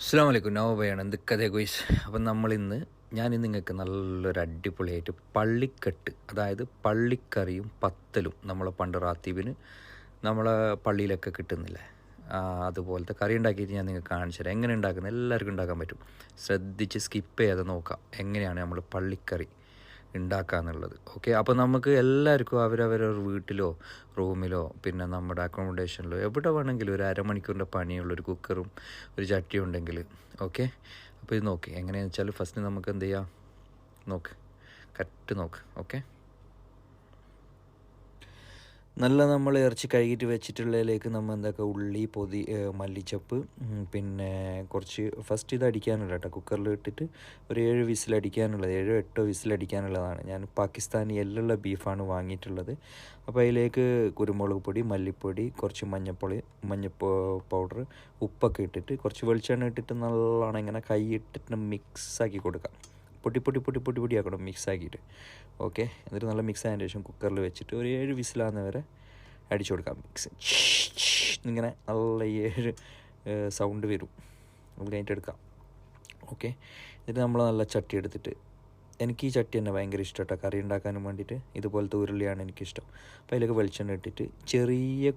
അസ്സലാമു അലൈക്കും. നവബയാണ് എന്തൊക്കെ ഗോയ്സ്. അപ്പം ഞാനിന്ന് നിങ്ങൾക്ക് നല്ലൊരു അടിപൊളിയായിട്ട് പള്ളിക്കെട്ട്, അതായത് പള്ളിക്കറിയും പത്തലും നമ്മളെ പണ്ട് റാത്തീബിന് നമ്മളെ പള്ളിയിലൊക്കെ കിട്ടുന്നില്ലേ, അതുപോലത്തെ കറി ഉണ്ടാക്കിയിട്ട് ഞാൻ നിങ്ങൾക്ക് കാണിച്ചു തരാം. എങ്ങനെ ഉണ്ടാക്കുന്നത് എല്ലാവർക്കും ഉണ്ടാക്കാൻ പറ്റും. ശ്രദ്ധിച്ച് സ്കിപ്പ് ചെയ്യാതെ നോക്കാം എങ്ങനെയാണ് നമ്മൾ പള്ളിക്കറി ഉണ്ടാക്കുക എന്നുള്ളത്. ഓക്കെ, അപ്പോൾ നമുക്ക് എല്ലാവർക്കും അവരവരവർ വീട്ടിലോ റൂമിലോ പിന്നെ നമ്മുടെ അക്കോമഡേഷനിലോ എവിടെ വേണമെങ്കിലും ഒരു അരമണിക്കൂറിൻ്റെ പണിയുള്ളൊരു കുക്കറും ഒരു ചട്ടിയും ഉണ്ടെങ്കിൽ ഓക്കെ. അപ്പോൾ ഇത് നോക്ക് എങ്ങനെയാണെന്ന് വെച്ചാൽ ഫസ്റ്റ് നമുക്ക് എന്ത് ചെയ്യാം, നോക്ക് കറക്റ്റ് നോക്ക്. ഓക്കെ, നല്ല നമ്മൾ ഇറച്ചി കഴുകിയിട്ട് വെച്ചിട്ടുള്ളതിലേക്ക് നമ്മൾ എന്തൊക്കെ ഉള്ളി മല്ലിച്ചപ്പ്, പിന്നെ കുറച്ച് ഫസ്റ്റ് ഇത് അടിക്കാനുള്ള കേട്ടോ, കുക്കറിൽ ഇട്ടിട്ട് ഒരു 7 വിസിലടിക്കാനുള്ളത്, 7-8 വിസിലടിക്കാനുള്ളതാണ്. ഞാൻ പാകിസ്ഥാനി എല്ലുള്ള ബീഫാണ് വാങ്ങിയിട്ടുള്ളത്. അപ്പോൾ അതിലേക്ക് കുരുമുളക് പൊടി, മല്ലിപ്പൊടി, കുറച്ച് മഞ്ഞൾ പൗഡർ, ഉപ്പൊക്കെ ഇട്ടിട്ട് കുറച്ച് വെളിച്ചെണ്ണ ഇട്ടിട്ട് നല്ലോണം ഇങ്ങനെ കൈ ഇട്ടിട്ട് മിക്സാക്കി കൊടുക്കാം. പൊട്ടി ആക്കണം മിക്സാക്കിയിട്ട്. ഓക്കെ, എന്നിട്ട് നല്ല മിക്സ് ആയതിന് ശേഷം കുക്കറിൽ വെച്ചിട്ട് ഒരു 7 വിസിലാകുന്ന വരെ അടിച്ചു കൊടുക്കാം. മിക്സ് ഇങ്ങനെ നല്ല 7 സൗണ്ട് വരും, അത് കഴിഞ്ഞിട്ട് എടുക്കാം. ഓക്കെ, എന്നിട്ട് നമ്മൾ നല്ല ചട്ടി എടുത്തിട്ട്, എനിക്ക് ഈ ചട്ടി തന്നെ ഭയങ്കര ഇഷ്ടം കേട്ടോ കറി ഉണ്ടാക്കാനും വേണ്ടിയിട്ട്. ഇതുപോലത്തെ ഉരുളിയാണ് എനിക്കിഷ്ടം. അപ്പോൾ അതിലേക്ക് വെളിച്ചെണ്ണ ഇട്ടിട്ട് ചെറിയ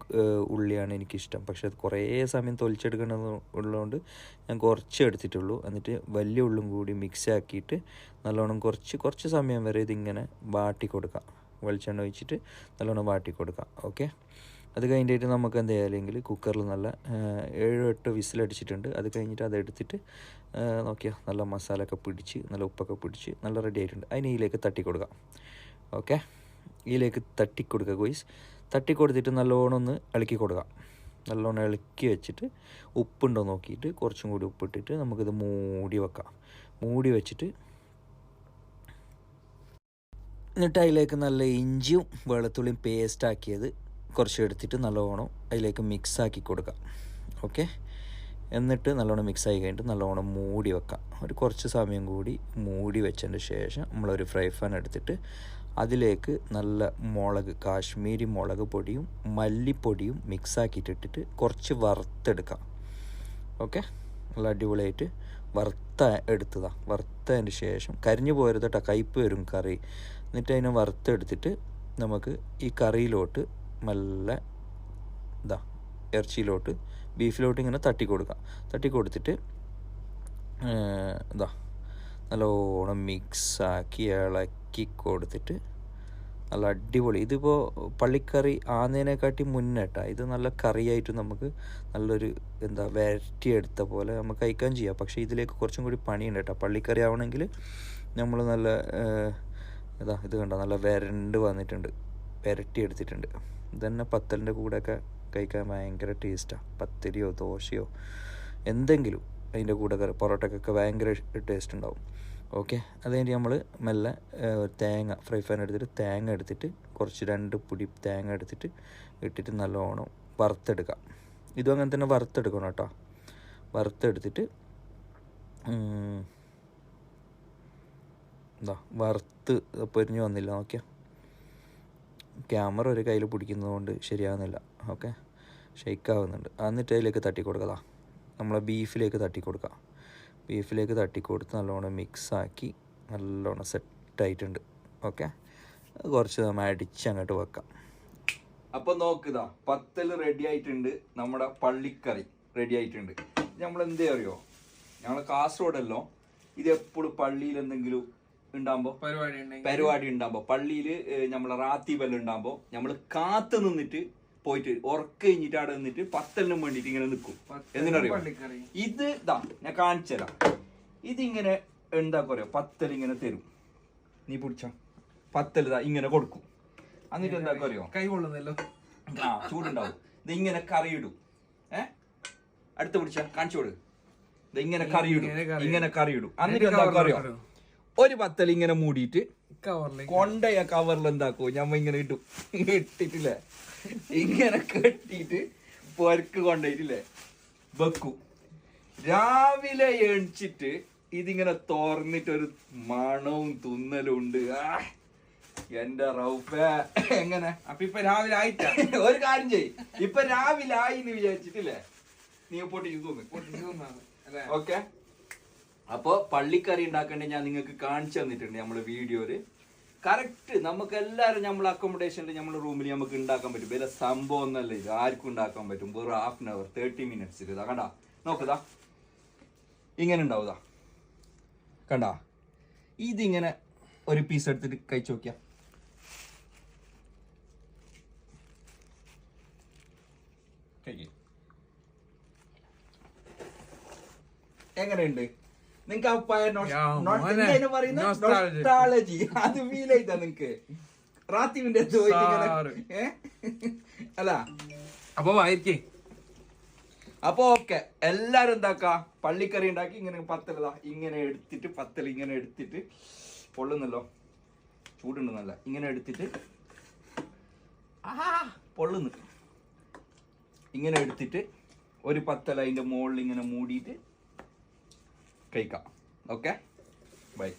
ഉള്ളിയാണ് എനിക്കിഷ്ടം, പക്ഷെ അത് കുറേ സമയം തൊലിച്ചെടുക്കണമെന്ന് ഉള്ളതുകൊണ്ട് ഞാൻ കുറച്ച് എടുത്തിട്ടുള്ളൂ. എന്നിട്ട് വലിയ ഉള്ളും കൂടി മിക്സ് ആക്കിയിട്ട് നല്ലോണം കുറച്ച് സമയം വരെ ഇതിങ്ങനെ വാട്ടി കൊടുക്കാം. വെളിച്ചെണ്ണ ഒഴിച്ചിട്ട് നല്ലോണം വാട്ടി കൊടുക്കാം. ഓക്കെ, അത് കഴിഞ്ഞിട്ട് നമുക്ക് എന്ത് ചെയ്യാമെങ്കിൽ കുക്കറിൽ നല്ല 7-8 വിസിലടിച്ചിട്ടുണ്ട്. അത് കഴിഞ്ഞിട്ട് അതെടുത്തിട്ട് നോക്കിയാൽ നല്ല മസാലയൊക്കെ പിടിച്ച് നല്ല ഉപ്പൊക്കെ പിടിച്ച് നല്ല റെഡി ആയിട്ടുണ്ട്. അതിന് ഇതിലേക്ക് തട്ടി കൊടുക്കാം. ഓക്കെ, ഇതിലേക്ക് തട്ടി കൊടുക്കുക ഗോയ്സ്. തട്ടി കൊടുത്തിട്ട് നല്ലോണം ഒന്ന് ഇളക്കി കൊടുക്കാം. നല്ലോണം ഇളക്കി വെച്ചിട്ട് ഉപ്പുണ്ടോ നോക്കിയിട്ട് കുറച്ചും കൂടി ഉപ്പിട്ടിട്ട് നമുക്കിത് മൂടി വെക്കാം. മൂടി വെച്ചിട്ട് എന്നിട്ട് അതിലേക്ക് നല്ല ഇഞ്ചിയും വെളുത്തുള്ളിയും പേസ്റ്റ് ആക്കിയത് കുറച്ച് എടുത്തിട്ട് നല്ലോണം അതിലേക്ക് മിക്സാക്കി കൊടുക്കാം. ഓക്കെ, എന്നിട്ട് നല്ലോണം മിക്സായി കഴിഞ്ഞിട്ട് നല്ലോണം മൂടി വെക്കാം. ഒരു കുറച്ച് സമയം കൂടി മൂടി വെച്ചതിന് ശേഷം നമ്മളൊരു ഫ്രൈ പാൻ എടുത്തിട്ട് അതിലേക്ക് നല്ല കാശ്മീരി മുളക് പൊടിയും മല്ലിപ്പൊടിയും മിക്സാക്കിയിട്ടിട്ട് കുറച്ച് വറുത്തെടുക്കാം. ഓക്കെ, നല്ല അടിപൊളിയായിട്ട് വറുത്തതിന് ശേഷം കരിഞ്ഞു പോരുത് കേട്ടോ, കയ്പ്പ് വരും കറി. എന്നിട്ട് അതിനെ വറുത്തെടുത്തിട്ട് നമുക്ക് ഈ കറിയിലോട്ട് മെല്ലെ ഇറച്ചിയിലോട്ട് ബീഫിലോട്ട് ഇങ്ങനെ തട്ടി കൊടുത്തിട്ട് നല്ലോണം മിക്സാക്കി ഇളക്കി കൊടുത്തിട്ട് നല്ല അടിപൊളി. ഇതിപ്പോൾ പള്ളിക്കറി ആകുന്നതിനെക്കാട്ടി മുന്നേട്ടാ, ഇത് നല്ല കറിയായിട്ട് നമുക്ക് നല്ലൊരു വെരറ്റി എടുത്ത പോലെ നമുക്ക് കഴിക്കാൻ ചെയ്യാം. പക്ഷേ ഇതിലേക്ക് കുറച്ചും കൂടി പണിയുണ്ട് കേട്ടോ. പള്ളിക്കറി ആവണമെങ്കിൽ നമ്മൾ നല്ല ഇത് കണ്ടോ നല്ല വരണ്ട് വന്നിട്ടുണ്ട്, വരട്ടി എടുത്തിട്ടുണ്ട്. ഇതന്നെ പത്തലിൻ്റെ കൂടെയൊക്കെ കഴിക്കാൻ ഭയങ്കര ടേസ്റ്റാണ്. പത്തിരിയോ ദോശയോ എന്തെങ്കിലും അതിൻ്റെ കൂടെ പൊറോട്ടക്കൊക്കെ ഭയങ്കര ടേസ്റ്റ് ഉണ്ടാവും. ഓക്കെ, അത് കഴിഞ്ഞ് നമ്മൾ മെല്ലെ ഫ്രൈ പാൻ എടുത്തിട്ട് തേങ്ങ എടുത്തിട്ട് കുറച്ച് 2 പൊടി തേങ്ങ എടുത്തിട്ട് ഇട്ടിട്ട് നല്ലോണം വറുത്തെടുക്കാം. ഇതും അങ്ങനെ തന്നെ വറുത്തെടുക്കണം കേട്ടോ. വറുത്തെടുത്തിട്ട് വറുത്ത് പൊരിഞ്ഞ് വന്നില്ല നോക്കിയാൽ, ക്യാമറ ഒരു കയ്യിൽ പിടിക്കുന്നതുകൊണ്ട് ശരിയാകുന്നില്ല. ഓക്കെ, ഷെയ്ക്കാവുന്നുണ്ട്. എന്നിട്ട് അതിലേക്ക് തട്ടി കൊടുക്കുക, നമ്മളെ ബീഫിലേക്ക് തട്ടി കൊടുത്ത് നല്ലോണം മിക്സാക്കി നല്ലോണം സെറ്റായിട്ടുണ്ട്. ഓക്കെ, കുറച്ച് നമ്മൾ അടിച്ചങ്ങോട്ട് വെക്കാം. അപ്പോൾ നോക്കുക, പത്തൽ റെഡി ആയിട്ടുണ്ട്, നമ്മുടെ പള്ളിക്കറി റെഡി ആയിട്ടുണ്ട്. നമ്മൾ എന്തേ അറിയോ, ഞങ്ങൾ കാസർഗോഡല്ലോ, ഇതെപ്പോഴും പള്ളിയിൽ എന്തെങ്കിലും ഉണ്ടാകുമ്പോൾ പരിപാടി ഉണ്ടാകുമ്പോൾ പള്ളിയിൽ നമ്മളെ റാത്തീബെല്ലാം ഉണ്ടാകുമ്പോൾ നമ്മൾ കാത്തു നിന്നിട്ട് പോയിട്ട് ഉറക്ക കഴിഞ്ഞിട്ട് അവിടെ നിന്നിട്ട് പത്തലിനും വേണ്ടിയിട്ട് ഇങ്ങനെ നിൽക്കും. എന്തിനറിയോ, ഇത് ഞാൻ കാണിച്ചു തരാം. ഇതിങ്ങനെ എന്താ പത്തൽ ഇങ്ങനെ തരും, നീ പിടിച്ച പത്തൽ ഇങ്ങനെ കൊടുക്കും. എന്നിട്ട് എന്താ അറിയോ, കൈ കൊള്ളുന്നല്ലോ, ചൂടുണ്ടാവും. ഇത് ഇങ്ങനെ കറിയിടും. അടുത്ത് പിടിച്ച കാണിച്ചു കൊടു, ഇങ്ങനെ കറിയിടും. എന്നിട്ട് എന്താ അറിയോ, ഒരു പത്തൽ ഇങ്ങനെ മൂടിയിട്ട് കൊണ്ടയ കവറിൽ എന്താക്കോ ഞമ്മ ഇങ്ങനെ ഇട്ടിട്ടില്ലേ, ഇങ്ങനെ കെട്ടിയിട്ട് പൊരക്ക് കൊണ്ടുപോയിട്ടില്ലേ വെക്കും. രാവിലെ എണിച്ചിട്ട് ഇതിങ്ങനെ തുറന്നിട്ടൊരു മണവും തുന്നലും ഉണ്ട്. എന്റെ റൗഫ എങ്ങനെ അപ്പൊ ഇപ്പൊ രാവിലെ ആയിട്ടാ ഒരു കാര്യം ചെയ്യ്, ഇപ്പൊ രാവിലെ ആയി എന്ന് വിചാരിച്ചിട്ടില്ലേ, നീ പൊട്ടിച്ചു ഓക്കെ. അപ്പൊ പള്ളിക്കറി ഉണ്ടാക്കേണ്ട ഞാൻ നിങ്ങൾക്ക് കാണിച്ചു തന്നിട്ടുണ്ട് നമ്മളെ വീഡിയോയില്. കറക്റ്റ് നമുക്ക് എല്ലാവരും നമ്മളെ അക്കോമഡേഷനിൽ നമ്മളെ റൂമിൽ നമുക്ക് ഉണ്ടാക്കാൻ പറ്റും. വില സംഭവം ഒന്നല്ല ഇത്, ആർക്കും ഉണ്ടാക്കാൻ പറ്റും. വെറും 1/2 hour 30 minutes ഇതാ കണ്ടാ, നോക്കതാ ഇങ്ങനെ ഉണ്ടാവുതാ കണ്ടാ. ഇതിങ്ങനെ ഒരു പീസ് എടുത്തിട്ട് കഴിച്ചു നോക്കിയാ എങ്ങനെയുണ്ട് നിങ്ങക്ക് ആ പഴയ നൊസ്റ്റാളജി അത് ഫീൽ ചെയ്താ നിങ്ങക്ക് റാത്തീവിന്റെ അല്ല? അപ്പൊ ഓക്കെ, എല്ലാരും എന്താക്കാ പള്ളിക്കറി ഉണ്ടാക്കി ഇങ്ങനെ പത്തലതാ ഇങ്ങനെ എടുത്തിട്ട് പത്തൽ ഇങ്ങനെ എടുത്തിട്ട് പൊള്ളുന്നല്ലോ, ചൂടുണ്ടെന്നല്ല, ഇങ്ങനെ എടുത്തിട്ട് പൊള്ളുന്നു ഇങ്ങനെ എടുത്തിട്ട് ഒരു പത്തല അതിന്റെ മുകളിൽ ഇങ്ങനെ മൂടിയിട്ട് കഴിക്കാം. Okay, by.